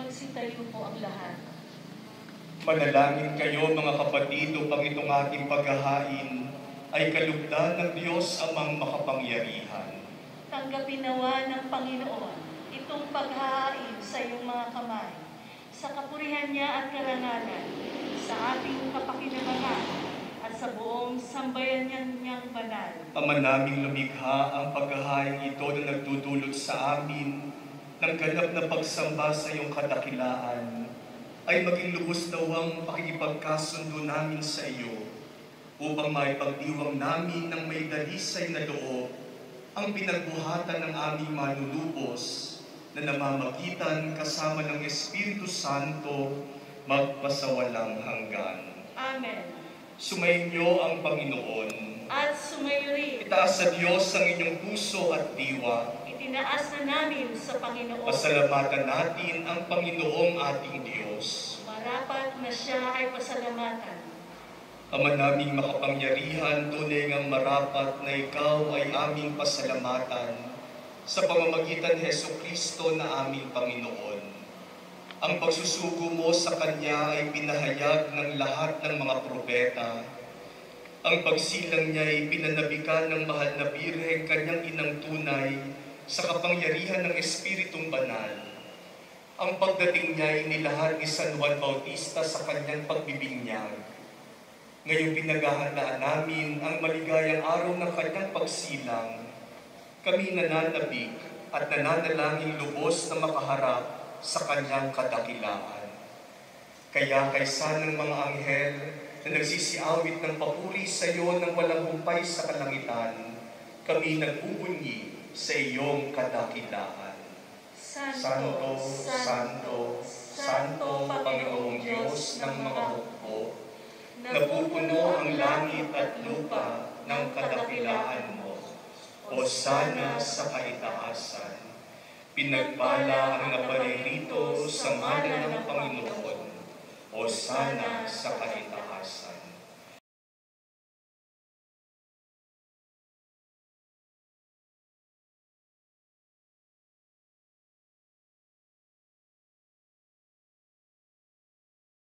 Magsitayo po ang lahat. Manalangin kayo mga kapatid upang itong ating paghahain ay kalugdan ng Diyos Amang makapangyarihan. Tanggapin nawa ng Panginoon itong paghahain sa iyong mga kamay, sa kapurihan niya at karangalan, sa ating kapakinabangan at sa buong sambayan niyang banal. Ama naming lumikha, ang paghahain ito na nagdudulot sa amin ng ganap na pagsamba sa iyong kadakilaan ay maging lubos nawang pakikipagkasundo namin sa iyo upang maipagdiwang namin ng may dalisay na loob ang pinagbuhatan ng aming manunubos na namamagitan kasama ng Espiritu Santo magpasawalang hanggan. Amen. Sumainyo ang Panginoon. At sumayo rin. Itaas sa Diyos ang inyong puso at diwa. Itinaas na namin sa Panginoon. Pasalamatan natin ang Panginoong ating Diyos. Marapat na siya ay pasalamatan. Ama naming makapangyarihan, tunay ngang marapat na ikaw ay aming pasalamatan sa pamamagitan ni Jesucristo na aming Panginoon. Ang pagsusugo mo sa Kanya ay pinahayag ng lahat ng mga propeta. Ang pagsilang niya ay pinanabikan ng mahal na Birheng Kanyang inang tunay sa kapangyarihan ng Espiritong Banal. Ang pagdating niya ay nilahad ni San Juan Bautista sa kanyang pagbibinyag. Ngayong pinaghahandaan namin ang maligayang araw ng kanyang pagsilang, kami nananabik at nananalangin lubos na makaharap sa kanyang kadakilaan. Kaya kaysa ng mga anghel na nagsisiawit ng papuri sa iyo ng walang humpay sa kalangitan, kami nagbubunyi sa iyong kadakilaan. Santo, Santo, Santo, Panginoong Diyos ng mga hukbo, napupuno ang langit at lupa ng kadakilaan mo. Hosana sa kaitaasan. Pinagpala ang naparirito sa ngalan ng Panginoon. Hosana sa kaitaasan.